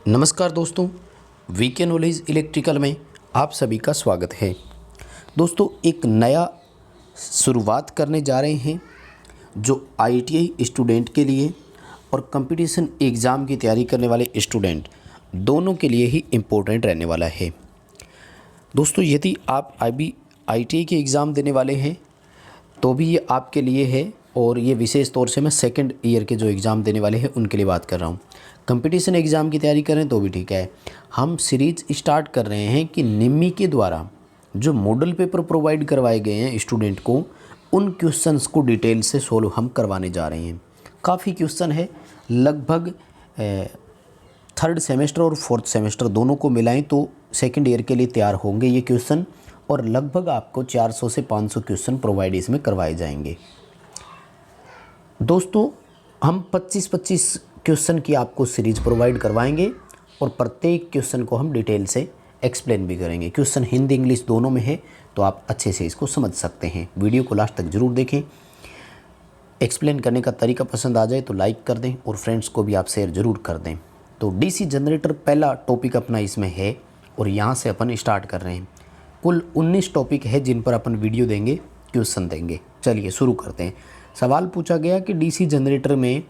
नमस्कार दोस्तों, VK knowledge electrical में आप सभी का स्वागत है। दोस्तों, एक नया शुरुआत करने जा रहे हैं जो आईटीआई स्टूडेंट के लिए और कंपटीशन एग्ज़ाम की तैयारी करने वाले स्टूडेंट दोनों के लिए ही इम्पोर्टेंट रहने वाला है। दोस्तों, यदि आप अभी आईटीआई के एग्ज़ाम देने वाले हैं तो भी ये आपके लिए है, और ये विशेष तौर से मैं सेकंड ईयर के जो एग्ज़ाम देने वाले हैं उनके लिए बात कर रहा हूँ। कंपटीशन एग्ज़ाम की तैयारी करें तो भी ठीक है। हम सीरीज स्टार्ट कर रहे हैं कि निम्मी के द्वारा जो मॉडल पेपर प्रोवाइड करवाए गए हैं स्टूडेंट को, उन क्वेश्चंस को डिटेल से सोल्व हम करवाने जा रहे हैं। काफ़ी क्वेश्चन है, लगभग थर्ड सेमेस्टर और फोर्थ सेमेस्टर दोनों को मिलाएं तो सेकंड ईयर के लिए तैयार होंगे ये क्वेश्चन, और लगभग आपको 400 से 500 क्वेश्चन प्रोवाइड इसमें करवाए जाएंगे। दोस्तों, हम 25-25 क्वेश्चन की आपको सीरीज प्रोवाइड करवाएंगे और प्रत्येक क्वेश्चन को हम डिटेल से एक्सप्लेन भी करेंगे। क्वेश्चन हिंदी इंग्लिश दोनों में है तो आप अच्छे से इसको समझ सकते हैं। वीडियो को लास्ट तक ज़रूर देखें। एक्सप्लेन करने का तरीका पसंद आ जाए तो लाइक कर दें और फ्रेंड्स को भी आप शेयर ज़रूर कर दें। तो डीसी जनरेटर पहला टॉपिक अपना इसमें है और यहाँ से अपन स्टार्ट कर रहे हैं। कुल 19 टॉपिक है जिन पर अपन वीडियो देंगे, क्वेश्चन देंगे। चलिए शुरू करते हैं। सवाल पूछा गया कि डीसी जनरेटर में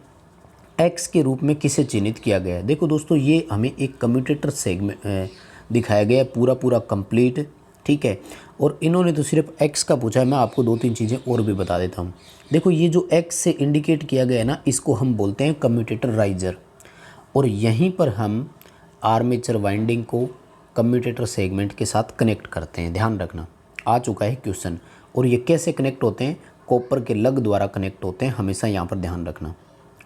एक्स के रूप में किसे चिन्हित किया गया है। देखो दोस्तों, ये हमें एक कम्यूटेटर सेगमेंट दिखाया गया है, पूरा कंप्लीट, ठीक है। और इन्होंने तो सिर्फ एक्स का पूछा है। मैं आपको 2-3 चीज़ें और भी बता देता हूँ। देखो, ये जो एक्स से इंडिकेट किया गया है ना, इसको हम बोलते हैं कम्यूटेटर राइजर, और यहीं पर हम आर्मेचर वाइंडिंग को कम्यूटेटर सेगमेंट के साथ कनेक्ट करते हैं। ध्यान रखना, आ चुका है क्वेश्चन। और ये कैसे कनेक्ट होते हैं? कॉपर के लग द्वारा कनेक्ट होते हैं। हमेशा यहाँ पर ध्यान रखना,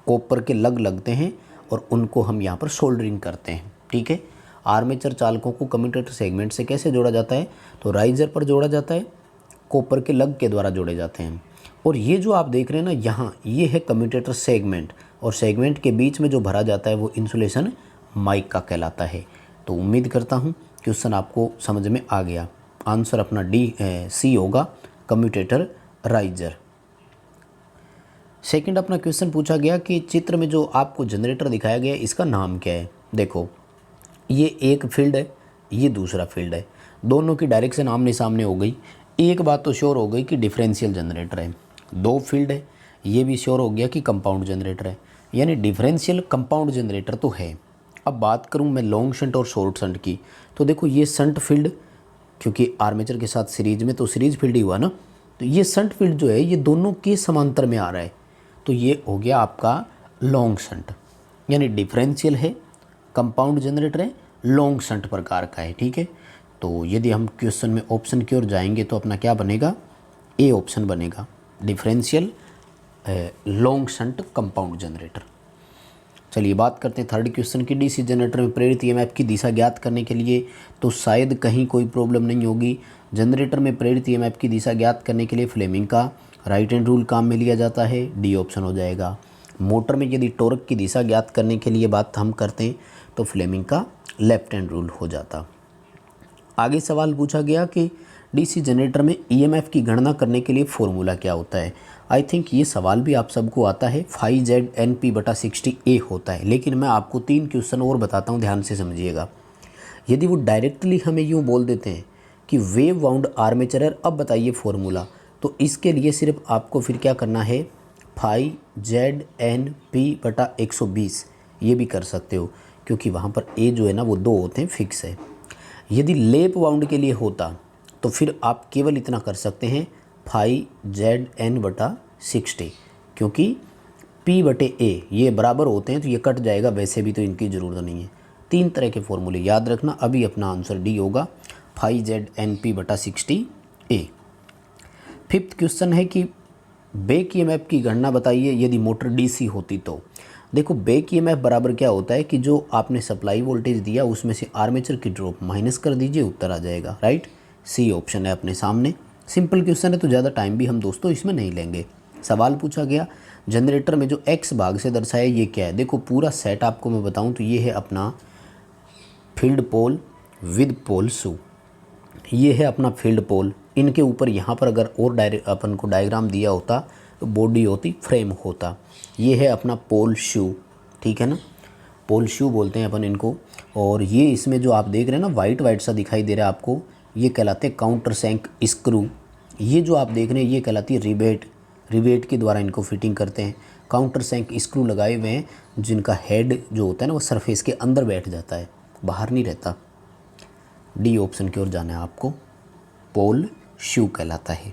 कॉपर के लग लगते हैं और उनको हम यहाँ पर सोल्डरिंग करते हैं, ठीक है। आर्मेचर चालकों को कम्यूटेटर सेगमेंट से कैसे जोड़ा जाता है? तो राइजर पर जोड़ा जाता है, कॉपर के लग के द्वारा जोड़े जाते हैं। और ये जो आप देख रहे हैं ना यहाँ, ये है कम्यूटेटर सेगमेंट, और सेगमेंट के बीच में जो भरा जाता है वो इंसुलेशन माइका कहलाता है। तो उम्मीद करता हूँ क्वेश्चन आपको समझ में आ गया। आंसर अपना सी होगा, कम्यूटेटर राइजर। सेकंड अपना क्वेश्चन पूछा गया कि चित्र में जो आपको जनरेटर दिखाया गया है इसका नाम क्या है। देखो, ये एक फील्ड है, ये दूसरा फील्ड है, दोनों की डायरेक्शन आमने सामने हो गई। एक बात तो श्योर हो गई कि डिफरेंशियल जनरेटर है। दो फील्ड है, ये भी श्योर हो गया कि कंपाउंड जनरेटर है, यानी डिफरेंशियल कंपाउंड जनरेटर तो है। अब बात करूँ मैं लॉन्ग शंट और शॉर्ट शंट की, तो देखो ये शंट फील्ड, क्योंकि आर्मेचर के साथ सीरीज में तो सीरीज फील्ड ही हुआ ना, तो ये शंट फील्ड जो है ये दोनों के समांतर में आ रहा है, तो ये हो गया आपका लॉन्ग शंट। यानी डिफरेंशियल है, कंपाउंड जनरेटर है, लॉन्ग शंट प्रकार का है, ठीक है। तो यदि हम क्वेश्चन में ऑप्शन की ओर जाएंगे तो अपना क्या बनेगा? ए ऑप्शन बनेगा, differential long shunt compound generator. चलिए बात करते हैं थर्ड क्वेश्चन की। डीसी जनरेटर में प्रेरित ईएमएफ की दिशा ज्ञात करने के लिए, तो शायद कहीं कोई प्रॉब्लम नहीं होगी। जनरेटर में प्रेरित ईएमएफ की दिशा ज्ञात करने के लिए फ्लेमिंग का राइट हैंड रूल काम में लिया जाता है, डी ऑप्शन हो जाएगा। मोटर में यदि टॉर्क की दिशा ज्ञात करने के लिए बात हम करते हैं तो फ्लेमिंग का लेफ्ट हैंड रूल हो जाता। आगे सवाल पूछा गया कि डीसी जनरेटर में ईएमएफ की गणना करने के लिए फॉर्मूला क्या होता है। आई थिंक ये सवाल भी आप सबको आता है, 5ZNP/60A होता है। लेकिन मैं आपको 3 क्वेश्चन और बताता हूँ, ध्यान से समझिएगा। यदि वो डायरेक्टली हमें यूँ बोल देते हैं कि वेव वाउंड आर्मेचर है, अब बताइए फॉर्मूला, तो इसके लिए सिर्फ आपको फिर क्या करना है, 5ZNP/120 ये भी कर सकते हो, क्योंकि वहाँ पर ए जो है ना वो 2 होते हैं, फिक्स है। यदि लेप वाउंड के लिए होता तो फिर आप केवल इतना कर सकते हैं 5ZN/60, क्योंकि P/A ये बराबर होते हैं तो ये कट जाएगा, वैसे भी तो इनकी ज़रूरत नहीं है। 3 तरह के फॉर्मूले याद रखना। अभी अपना आंसर डी होगा, 5ZNP/60A। फिफ्थ क्वेश्चन है कि बैक ईएमएफ की गणना बताइए यदि मोटर डीसी होती तो। देखो, बैक ईएमएफ बराबर क्या होता है कि जो आपने सप्लाई वोल्टेज दिया उसमें से आर्मेचर की ड्रॉप माइनस कर दीजिए, उत्तर आ जाएगा, राइट। सी ऑप्शन है अपने सामने। सिंपल क्वेश्चन है तो ज़्यादा टाइम भी हम दोस्तों इसमें नहीं लेंगे। सवाल पूछा गया जनरेटर में जो एक्स भाग से दर्शाया ये क्या है। देखो, पूरा सेट आपको मैं बताऊं तो ये है अपना फील्ड पोल विद पोल शू, ये है अपना फील्ड पोल। इनके ऊपर यहाँ पर अगर और अपन को डायग्राम दिया होता तो बॉडी होती, फ्रेम होता। ये है अपना पोल शू, ठीक है ना। पोल शू बोलते हैं अपन इनको। और ये इसमें जो आप देख रहे हैं ना वाइट वाइट सा दिखाई दे रहा है आपको, ये कहलाते हैं काउंटर सैंक स्क्रू। ये जो आप देख रहे हैं ये कहलाती है रिवेट। रिवेट के द्वारा इनको फिटिंग करते हैं। काउंटर सैंक स्क्रू लगाए हुए हैं जिनका हेड जो होता है ना वो सरफेस के अंदर बैठ जाता है, बाहर नहीं रहता। डी ऑप्शन की ओर जाना है आपको, पोल शू कहलाता है।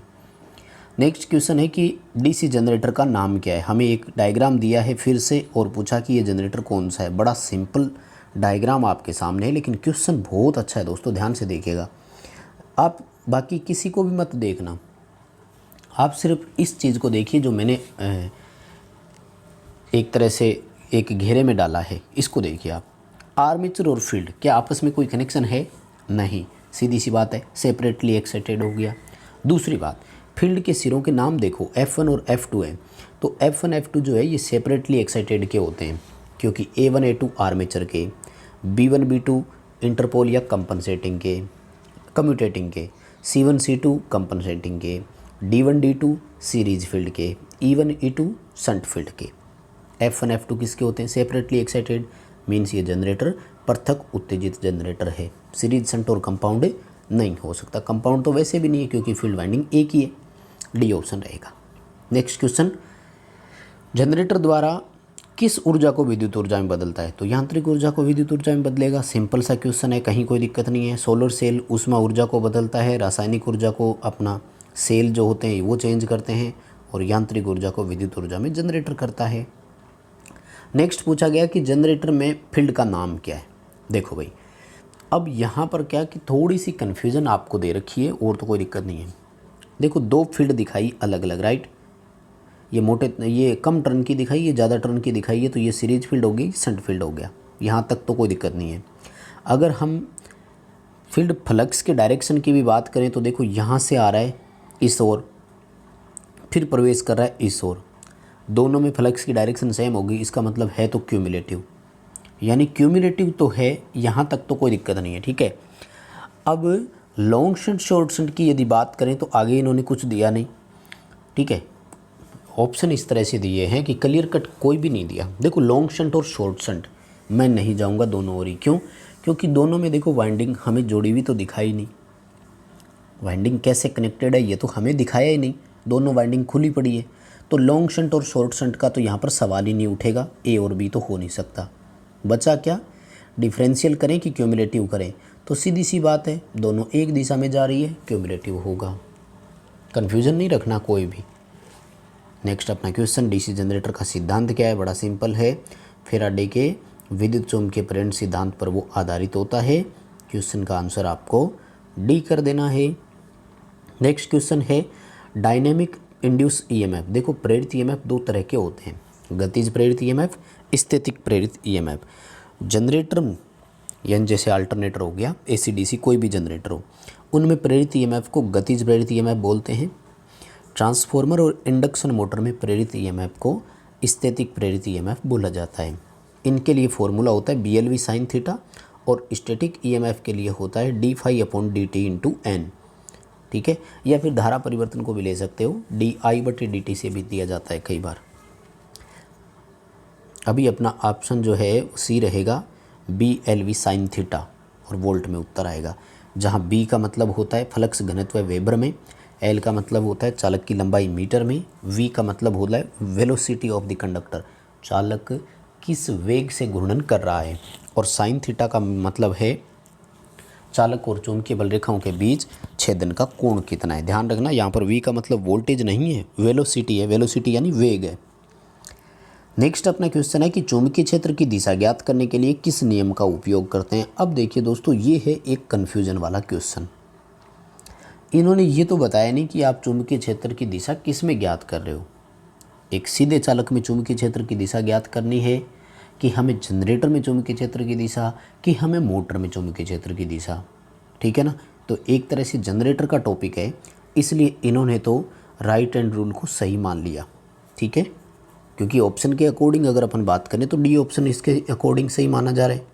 नेक्स्ट क्वेश्चन है कि डीसी जनरेटर का नाम क्या है। हमें एक डायग्राम दिया है फिर से और पूछा कि ये जनरेटर कौन सा है। बड़ा सिंपल डायग्राम आपके सामने है लेकिन क्वेश्चन बहुत अच्छा है दोस्तों, ध्यान से देखिएगा आप, बाकी किसी को भी मत देखना, आप सिर्फ इस चीज़ को देखिए जो मैंने एक तरह से एक घेरे में डाला है, इसको देखिए आप। आर्मेचर और फील्ड क्या आपस में कोई कनेक्शन है? नहीं, सीधी सी बात है, सेपरेटली एक्साइटेड हो गया। दूसरी बात, फील्ड के सिरों के नाम देखो, F1 और F2 है, तो F1 F2 जो है ये सेपरेटली एक्साइटेड के होते हैं क्योंकि A1 A2 आर्मेचर के, B1 B2 इंटरपोल या कंपनसेटिंग के, कम्यूटेटिंग के, C1 C2 कंपनसेटिंग के, D1 D2 सीरीज फील्ड के, E1 E2 शंट फील्ड के। F1 F2 किसके होते हैं? सेपरेटली एक्साइटेड, मीन्स ये जनरेटर पृथक उत्तेजित जनरेटर है। सीरीज शंट और कंपाउंड नहीं हो सकता, कंपाउंड तो वैसे भी नहीं है क्योंकि फील्ड वाइंडिंग एक ही है। डी ऑप्शन रहेगा। नेक्स्ट क्वेश्चन, जनरेटर द्वारा किस ऊर्जा को विद्युत ऊर्जा में बदलता है? तो यांत्रिक ऊर्जा को विद्युत ऊर्जा में बदलेगा, सिंपल सा क्वेश्चन है, कहीं कोई दिक्कत नहीं है। सोलर सेल ऊष्मा ऊर्जा को बदलता है, रासायनिक ऊर्जा को अपना सेल जो होते हैं वो चेंज करते हैं, और यांत्रिक ऊर्जा को विद्युत ऊर्जा में जनरेटर करता है। नेक्स्ट पूछा गया कि जनरेटर में फील्ड का नाम क्या है। देखो भाई, अब यहाँ पर क्या कि थोड़ी सी कन्फ्यूज़न आपको दे रखी है और तो कोई दिक्कत नहीं है। देखो दो फील्ड दिखाई अलग अलग, राइट, ये मोटे, ये कम टर्न की दिखाई, ये ज़्यादा टर्न की दिखाई है, तो ये सीरीज फील्ड होगी, शंट फील्ड हो गया, यहाँ तक तो कोई दिक्कत नहीं है। अगर हम फील्ड फ्लक्स के डायरेक्शन की भी बात करें तो देखो यहाँ से आ रहा है इस ओर, फिर प्रवेश कर रहा है इस ओर, दोनों में फ्लक्स की डायरेक्शन सेम होगी, इसका मतलब है तो क्यूमुलेटिव, यानी क्यूमुलेटिव तो है, यहाँ तक तो कोई दिक्कत नहीं है, ठीक है। अब लॉन्ग शंट शॉर्ट शंट की यदि बात करें तो आगे इन्होंने कुछ दिया नहीं, ठीक है, ऑप्शन इस तरह से दिए हैं कि क्लियर कट कोई भी नहीं दिया। देखो लॉन्ग शंट और शॉर्ट शंट मैं नहीं जाऊंगा दोनों ओर ही, क्यों? क्योंकि दोनों में देखो वाइंडिंग हमें जोड़ी हुई तो दिखाई नहीं, वाइंडिंग कैसे कनेक्टेड है ये तो हमें दिखाया ही नहीं, दोनों वाइंडिंग खुली पड़ी है, तो लॉन्ग शंट और शॉर्ट शंट का तो यहाँ पर सवाल ही नहीं उठेगा, ए और बी तो हो नहीं सकता। बचा क्या? डिफरेंशियल करें कि क्यूमुलेटिव करें, तो सीधी सी बात है दोनों एक दिशा में जा रही है, क्यूमुलेटिव होगा, कन्फ्यूज़न नहीं रखना कोई भी। नेक्स्ट अपना क्वेश्चन, डीसी जनरेटर का सिद्धांत क्या है? बड़ा सिंपल है, फेराडे के विद्युत चुम्बकीय प्रेरण सिद्धांत पर वो आधारित होता है। क्वेश्चन का आंसर आपको डी कर देना है। नेक्स्ट क्वेश्चन है डायनेमिक इंड्यूस ईएमएफ। देखो प्रेरित ईएमएफ दो तरह के होते हैं, गतिज प्रेरित ईएमएफ, स्थैतिक प्रेरित ईएमएफ। जनरेटर यानी जैसे अल्टरनेटर हो गया, एसी डीसी कोई भी जनरेटर हो, उनमें प्रेरित ईएमएफ को गतिज प्रेरित ईएमएफ बोलते हैं। ट्रांसफार्मर और इंडक्शन मोटर में प्रेरित ईएमएफ को स्थैतिक प्रेरित ईएमएफ बोला जाता है। इनके लिए फॉर्मूला होता है BLV sin थीटा, और स्टैटिक ईएमएफ के लिए होता है d∅/dt × n, ठीक है, या फिर धारा परिवर्तन को भी ले सकते हो, di/dt से भी दिया जाता है कई बार। अभी अपना ऑप्शन जो है सी रहेगा, BLV sin थीटा, और वोल्ट में उत्तर आएगा, जहाँ B का मतलब होता है फ्लक्स घनत्व वेबर में, L का मतलब होता है चालक की लंबाई मीटर में, V का मतलब होता है वेलोसिटी ऑफ द कंडक्टर, चालक किस वेग से घूर्णन कर रहा है, और साइन थीटा का मतलब है चालक और चुंबकीय बल रेखाओं के बीच छेदन का कोण कितना है। ध्यान रखना यहाँ पर V का मतलब वोल्टेज नहीं है, वेलोसिटी है, वेलोसिटी यानी वेग है। नेक्स्ट अपना क्वेश्चन है कि चुंबकीय क्षेत्र की दिशा ज्ञात करने के लिए किस नियम का उपयोग करते हैं। अब देखिए दोस्तों, ये है एक कन्फ्यूजन वाला क्वेश्चन। इन्होंने ये तो बताया नहीं कि आप चुंबकीय क्षेत्र की दिशा किस में ज्ञात कर रहे हो। एक सीधे चालक में चुंबकीय क्षेत्र की दिशा ज्ञात करनी है, कि हमें जनरेटर में चुंबकीय क्षेत्र की दिशा, कि हमें मोटर में चुंबकीय क्षेत्र की दिशा, ठीक है ना। तो एक तरह से जनरेटर का टॉपिक है, इसलिए इन्होंने तो राइट हैंड रूल को सही मान लिया, ठीक है, क्योंकि ऑप्शन के अकॉर्डिंग अगर अपन बात करें तो डी ऑप्शन इसके अकॉर्डिंग सही माना जा रहा है।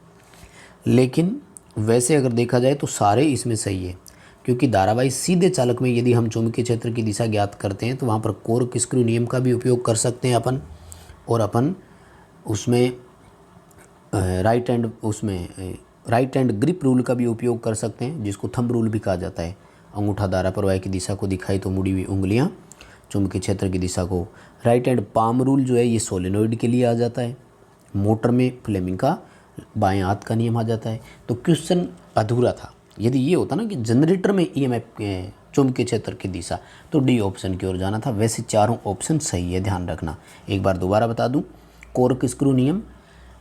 लेकिन वैसे अगर देखा जाए तो सारे इसमें सही है, क्योंकि धारावाही सीधे चालक में यदि हम चुंबकीय क्षेत्र की दिशा ज्ञात करते हैं तो वहाँ पर कोर्कस्क्रू नियम का भी उपयोग कर सकते हैं अपन, और अपन उसमें राइट हैंड उसमें राइट हैंड ग्रिप रूल का भी उपयोग कर सकते हैं, जिसको थंब रूल भी कहा जाता है। अंगूठा धारा प्रवाह की दिशा को दिखाई तो मुड़ी हुई उंगलियां चुंबकीय क्षेत्र की दिशा को। राइट हैंड पाम रूल जो है ये सोलेनोइड के लिए आ जाता है। मोटर में फ्लेमिंग का बाएं हाथ का नियम आ जाता है। तो क्वेश्चन अधूरा था। यदि ये होता ना कि जनरेटर में ईएमएफ चुंबकीय क्षेत्र की दिशा, तो डी ऑप्शन की ओर जाना था। वैसे चारों ऑप्शन सही है, ध्यान रखना। एक बार दोबारा बता दूं, कोर्क स्क्रू नियम,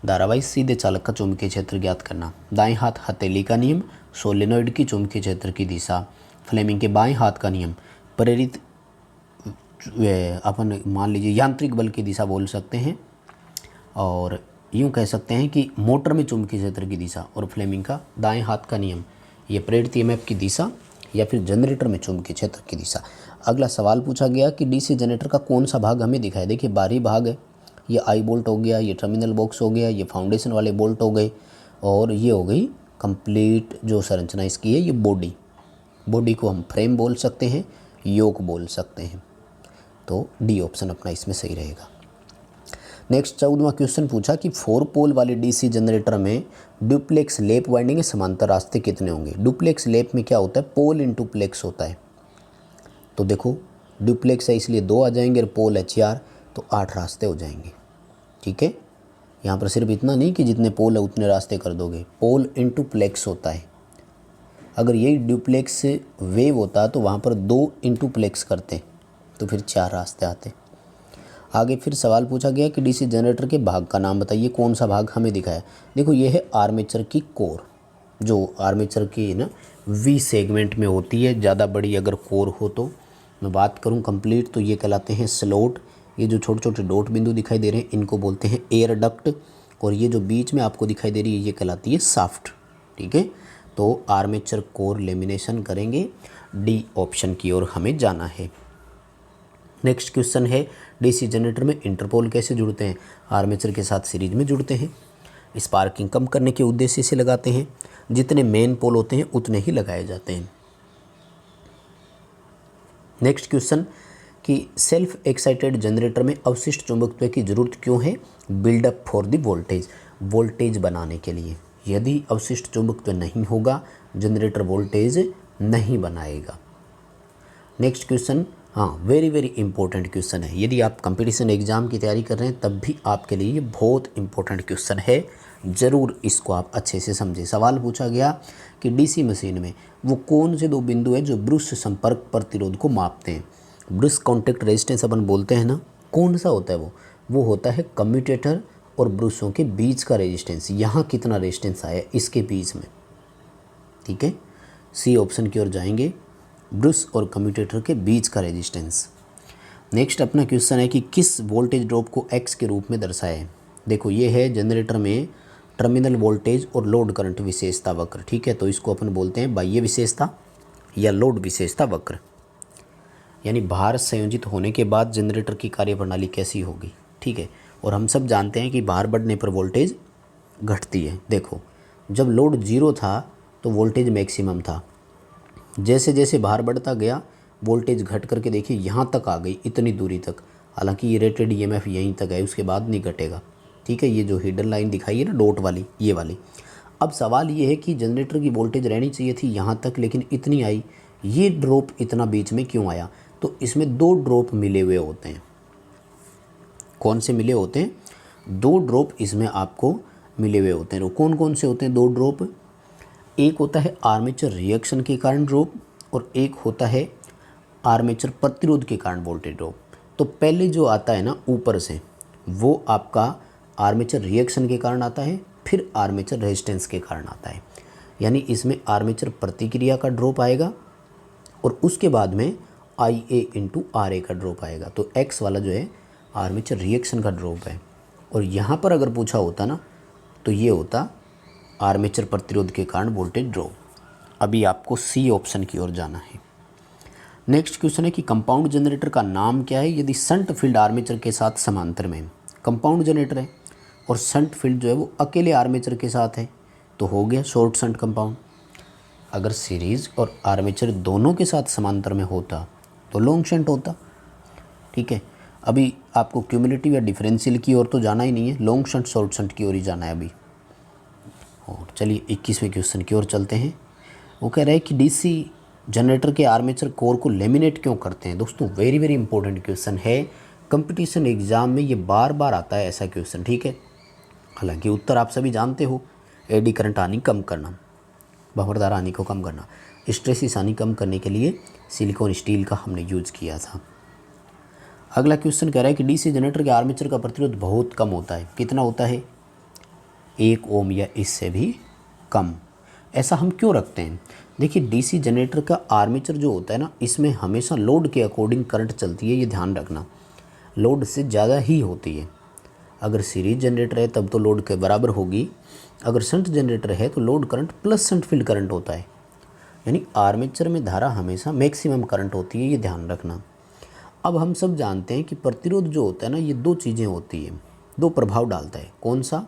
धारावाही सीधे चालक का चुंबकीय क्षेत्र ज्ञात करना, दाएं हाथ हथेली का नियम, सोलेनोइड की चुंबकीय क्षेत्र की दिशा, फ्लेमिंग के बाएं हाथ का नियम, प्रेरित अपन मान लीजिए यांत्रिक बल की दिशा बोल सकते हैं, और यूँ कह सकते हैं कि मोटर में चुंबकीय क्षेत्र की दिशा, और फ्लेमिंग का दाएं हाथ का नियम, ये प्रेरित ईएमएफ की दिशा या फिर जनरेटर में चुंबकीय क्षेत्र की दिशा। अगला सवाल पूछा गया कि डीसी जनरेटर का कौन सा भाग हमें दिखाई। देखिए बाहरी भाग है, ये आई बोल्ट हो गया, ये टर्मिनल बॉक्स हो गया, ये फाउंडेशन वाले बोल्ट हो गए, और ये हो गई कंप्लीट जो संरचना इसकी है, ये बॉडी। बॉडी को हम फ्रेम बोल सकते हैं, योक बोल सकते हैं। तो डी ऑप्शन अपना इसमें सही रहेगा। नेक्स्ट 14वां क्वेश्चन पूछा कि 4 पोल वाले डीसी जनरेटर में डुप्लेक्स लेप वाइंडिंग के समांतर रास्ते कितने होंगे। डुप्लेक्स लेप में क्या होता है, पोल इंटू प्लेक्स होता है। तो देखो डुप्लेक्स है इसलिए 2 आ जाएंगे, और पोल है 4, तो 8 रास्ते हो जाएंगे। ठीक है, यहाँ पर सिर्फ इतना नहीं कि जितने पोल है उतने रास्ते कर दोगे, पोल इंटू प्लेक्स होता है। अगर यही डुप्लेक्स वेव होता तो वहाँ पर 2 इंटू प्लेक्स करते, तो फिर 4 रास्ते आते। आगे फिर सवाल पूछा गया कि डीसी जनरेटर के भाग का नाम बताइए, कौन सा भाग हमें दिखाया। देखो ये है आर्मेचर की कोर, जो आर्मेचर की ना वी सेगमेंट में होती है, ज़्यादा बड़ी अगर कोर हो तो। मैं बात करूं कंप्लीट तो ये कहलाते हैं स्लॉट। ये जो छोटे छोटे डॉट बिंदु दिखाई दे रहे हैं इनको बोलते हैं एयर डक्ट, और ये जो बीच में आपको दिखाई दे रही है ये कहलाती है शाफ्ट। ठीक है, तो आर्मेचर कोर लेमिनेशन करेंगे, डी ऑप्शन की ओर हमें जाना है। नेक्स्ट क्वेश्चन है डीसी जनरेटर में इंटरपोल कैसे जुड़ते हैं। आर्मेचर के साथ सीरीज में जुड़ते हैं, स्पार्किंग कम करने के उद्देश्य से लगाते हैं, जितने मेन पोल होते हैं उतने ही लगाए जाते हैं। नेक्स्ट क्वेश्चन कि सेल्फ एक्साइटेड जनरेटर में अवशिष्ट चुंबकत्व की जरूरत क्यों है। Build up for the voltage, voltage बनाने के लिए। यदि अवशिष्ट चुंबकत्व नहीं होगा जनरेटर वोल्टेज नहीं बनाएगा। नेक्स्ट क्वेश्चन, हाँ वेरी वेरी इंपॉर्टेंट क्वेश्चन है। यदि आप कंपटीशन एग्जाम की तैयारी कर रहे हैं तब भी आपके लिए ये बहुत इंपॉर्टेंट क्वेश्चन है, ज़रूर इसको आप अच्छे से समझें। सवाल पूछा गया कि डीसी मशीन में वो कौन से 2 बिंदु हैं जो ब्रश संपर्क प्रतिरोध को मापते हैं। ब्रश कॉन्टैक्ट रेजिस्टेंस अपन बोलते हैं ना, कौन सा होता है वो होता है कम्यूटेटर और ब्रशों के बीच का रेजिस्टेंस। यहाँ कितना रेजिस्टेंस आया इसके बीच में। ठीक है, सी ऑप्शन की ओर जाएंगे, ब्रश और कम्यूटेटर के बीच का रेजिस्टेंस। नेक्स्ट अपना क्वेश्चन है कि किस वोल्टेज ड्रॉप को एक्स के रूप में दर्शाए। देखो ये है जनरेटर में टर्मिनल वोल्टेज और लोड करंट विशेषता वक्र। ठीक है, तो इसको अपन बोलते हैं बाह्य विशेषता या लोड विशेषता वक्र, यानी भार संयोजित होने के बाद जनरेटर की कार्यप्रणाली कैसी होगी। ठीक है, और हम सब जानते हैं कि भार बढ़ने पर वोल्टेज घटती है। देखो जब लोड 0 था तो वोल्टेज मैक्सिमम था, जैसे जैसे भार बढ़ता गया वोल्टेज घट करके देखिए यहाँ तक आ गई, इतनी दूरी तक। हालांकि ये रेटेड ईएमएफ यहीं तक है, उसके बाद नहीं घटेगा। ठीक है, ये जो हिडन लाइन दिखाई है ना डॉट वाली, ये वाली। अब सवाल ये है कि जनरेटर की वोल्टेज रहनी चाहिए थी यहाँ तक, लेकिन इतनी आई, ये ड्रॉप इतना बीच में क्यों आया। तो इसमें 2 ड्रॉप मिले हुए होते हैं। कौन से मिले होते हैं, 2 ड्रॉप इसमें आपको मिले हुए होते हैं। कौन कौन से होते हैं 2 ड्रॉप, एक होता है आर्मेचर रिएक्शन के कारण ड्रॉप, और एक होता है आर्मेचर प्रतिरोध के कारण वोल्टेज ड्रॉप। तो पहले जो आता है ना ऊपर से, वो आपका आर्मेचर रिएक्शन के कारण आता है, फिर आर्मेचर रेजिस्टेंस के कारण आता है। यानी इसमें आर्मेचर प्रतिक्रिया का ड्रॉप आएगा और उसके बाद में IA इंटू RA का ड्रॉप आएगा। तो X वाला जो है आर्मेचर रिएक्शन का ड्रॉप है, और यहाँ पर अगर पूछा होता ना तो ये होता आर्मेचर प्रतिरोध के कारण वोल्टेज ड्रॉप। अभी आपको सी ऑप्शन की ओर जाना है। नेक्स्ट क्वेश्चन है कि कंपाउंड जनरेटर का नाम क्या है यदि शंट फील्ड आर्मेचर के साथ समांतर में। कंपाउंड जनरेटर है और शंट फील्ड जो है वो अकेले आर्मेचर के साथ है, तो हो गया शॉर्ट शंट कंपाउंड। अगर सीरीज और आर्मेचर दोनों के साथ समांतर में होता तो लॉन्ग शंट होता। ठीक है, अभी आपको क्यूमुलेटिव या डिफरेंशियल की ओर तो जाना ही नहीं है, लॉन्ग शंट शॉर्ट शंट की ओर ही जाना है अभी। और चलिए 21वें क्वेश्चन की ओर चलते हैं। वो कह रहा है कि डीसी जनरेटर के आर्मेचर कोर को लेमिनेट क्यों करते हैं। दोस्तों वेरी वेरी इंपॉर्टेंट क्वेश्चन है, कंपटीशन एग्जाम में ये बार बार आता है ऐसा क्वेश्चन, ठीक है। हालांकि उत्तर आप सभी जानते हो, एडी करंट हानि कम करना, भंवरदार हानि को कम करना, स्ट्रेसिस हानि कम करने के लिए सिलिकॉन स्टील का हमने यूज किया था। अगला क्वेश्चन कह रहा है कि डीसी जनरेटर के आर्मेचर का प्रतिरोध बहुत कम होता है। कितना होता है? 1 ओम या इससे भी कम। ऐसा हम क्यों रखते हैं? देखिए डीसी जनरेटर का आर्मेचर जो होता है ना, इसमें हमेशा लोड के अकॉर्डिंग करंट चलती है, ये ध्यान रखना। लोड से ज़्यादा ही होती है। अगर सीरीज जनरेटर है तब तो लोड के बराबर होगी, अगर शंट जनरेटर है तो load current plus shunt field current होता है, यानी आर्मेचर में धारा हमेशा मैक्सिमम करंट होती है, ये ध्यान रखना। अब हम सब जानते हैं कि प्रतिरोध जो होता है ना, ये दो चीज़ें होती हैं, दो प्रभाव डालता है। कौन सा?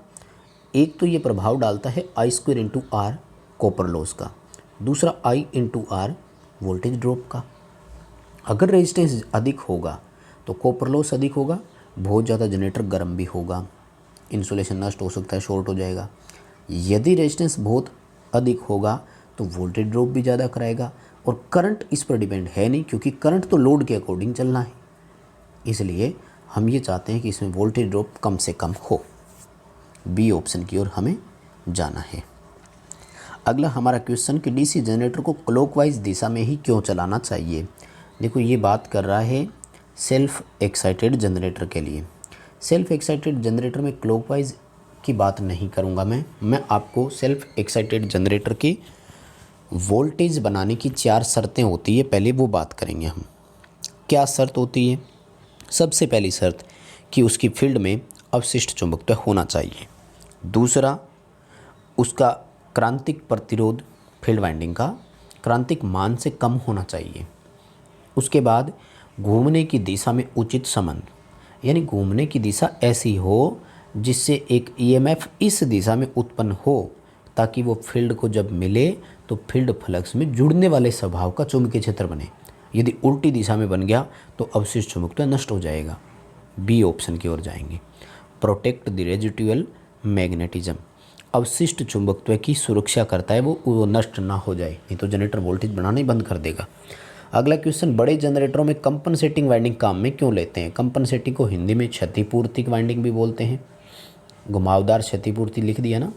एक तो ये प्रभाव डालता है I² into are copper loss का, दूसरा I into R voltage drop का। अगर रेजिस्टेंस अधिक होगा तो कॉपर लॉस अधिक होगा, बहुत ज़्यादा जनरेटर गर्म भी होगा, इंसुलेशन नष्ट हो सकता है, शॉर्ट हो जाएगा। यदि रेजिस्टेंस बहुत अधिक होगा तो वोल्टेज ड्रॉप भी ज़्यादा कराएगा, और करंट इस पर डिपेंड है नहीं, क्योंकि करंट तो लोड के अकॉर्डिंग चलना है। इसलिए हम ये चाहते हैं कि इसमें वोल्टेज ड्रॉप कम से कम हो। बी ऑप्शन की ओर हमें जाना है। अगला हमारा क्वेश्चन कि डीसी जनरेटर को क्लॉकवाइज दिशा में ही क्यों चलाना चाहिए। देखो ये बात कर रहा है सेल्फ एक्साइटेड जनरेटर के लिए। सेल्फ एक्साइटेड जनरेटर में क्लॉकवाइज की बात नहीं करूँगा मैं आपको सेल्फ एक्साइटेड जनरेटर की वोल्टेज बनाने की 4 शर्तें होती है, पहले वो बात करेंगे हम। क्या शर्त होती है? सबसे पहली शर्त कि उसकी फील्ड में अवशिष्ट चुंबकत्व होना चाहिए। दूसरा, उसका क्रांतिक प्रतिरोध फील्ड वाइंडिंग का क्रांतिक मान से कम होना चाहिए। उसके बाद घूमने की दिशा में उचित संबंध, यानी घूमने की दिशा ऐसी हो जिससे एक ईएमएफ इस दिशा में उत्पन्न हो, ताकि वो फील्ड को जब मिले तो फील्ड फ्लक्स में जुड़ने वाले स्वभाव का चुंबकीय क्षेत्र बने। यदि उल्टी दिशा में बन गया तो अवशिष्ट चुंबकत्व नष्ट हो जाएगा। बी ऑप्शन की ओर जाएंगे। प्रोटेक्ट द रेजिडुअल मैग्नेटिज्म, अवशिष्ट चुंबकत्व की सुरक्षा करता है, वो नष्ट ना हो जाए, नहीं तो जनरेटर वोल्टेज बढ़ाना ही बंद कर देगा। अगला क्वेश्चन, बड़े जनरेटरों में कंपनसेटिंग वाइंडिंग काम में क्यों लेते हैं। कंपनसेटिंग को हिंदी में क्षतिपूर्ति वाइंडिंग भी बोलते हैं, घुमावदार क्षतिपूर्ति लिख दिया ना।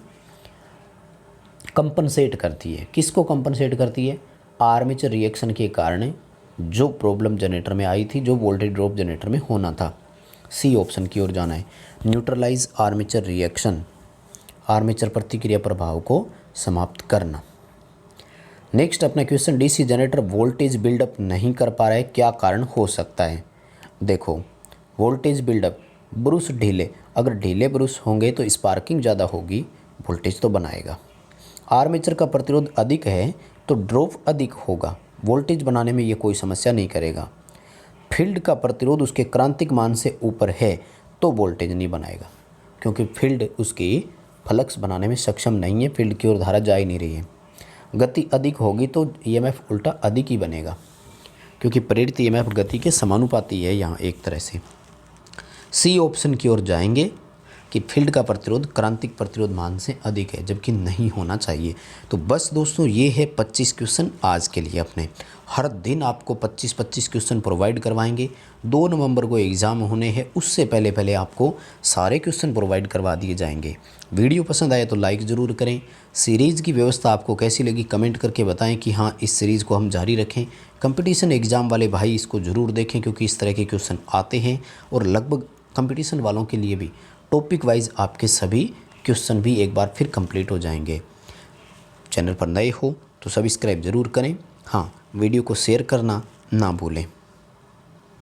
कंपनसेट करती है, किसको कंपनसेट करती है? आर्मेचर रिएक्शन के कारण जो प्रॉब्लम जनरेटर में आई थी, जो वोल्टेज ड्रॉप जनरेटर में होना था। सी ऑप्शन की ओर जाना है। न्यूट्रलाइज आर्मेचर रिएक्शन, आर्मेचर प्रतिक्रिया प्रभाव को समाप्त करना। नेक्स्ट अपना question, DC generator voltage build up नहीं कर पा रहा है, क्या कारण हो सकता है। देखो वोल्टेज बिल्डअप, ब्रूस ढीले, अगर ढीले ब्रूस होंगे तो स्पार्किंग ज़्यादा होगी, वोल्टेज तो बनाएगा। आर्मेचर का प्रतिरोध अधिक है तो ड्रॉप अधिक होगा, वोल्टेज बनाने में ये कोई समस्या नहीं करेगा। फील्ड का प्रतिरोध उसके क्रांतिक मान से ऊपर है तो वोल्टेज नहीं बनाएगा, क्योंकि फील्ड उसकी फ्लक्स बनाने में सक्षम नहीं है, फील्ड की ओर धारा जा ही नहीं रही है। गति अधिक होगी तो ईएमएफ उल्टा अधिक ही बनेगा, क्योंकि प्रेरित ईएमएफ गति के समानुपाती है यहाँ एक तरह से। सी ऑप्शन की ओर जाएंगे कि फील्ड का प्रतिरोध क्रांतिक प्रतिरोध मान से अधिक है, जबकि नहीं होना चाहिए। तो बस दोस्तों ये है 25 क्वेश्चन आज के लिए अपने। हर दिन आपको 25 क्वेश्चन प्रोवाइड करवाएंगे। 2 नवंबर को एग्ज़ाम होने हैं, उससे पहले आपको सारे क्वेश्चन प्रोवाइड करवा दिए जाएंगे। वीडियो पसंद आए तो लाइक ज़रूर करें। सीरीज़ की व्यवस्था आपको कैसी लगी कमेंट करके बताएं कि हाँ इस सीरीज़ को हम जारी रखें। कंपटीशन एग्ज़ाम वाले भाई इसको ज़रूर देखें, क्योंकि इस तरह के क्वेश्चन आते हैं, और लगभग कंपटीशन वालों के लिए भी टॉपिक वाइज आपके सभी क्वेश्चन भी एक बार फिर कंप्लीट हो जाएंगे। चैनल पर नए हो तो सब्सक्राइब ज़रूर करें। हाँ, वीडियो को शेयर करना ना भूलें।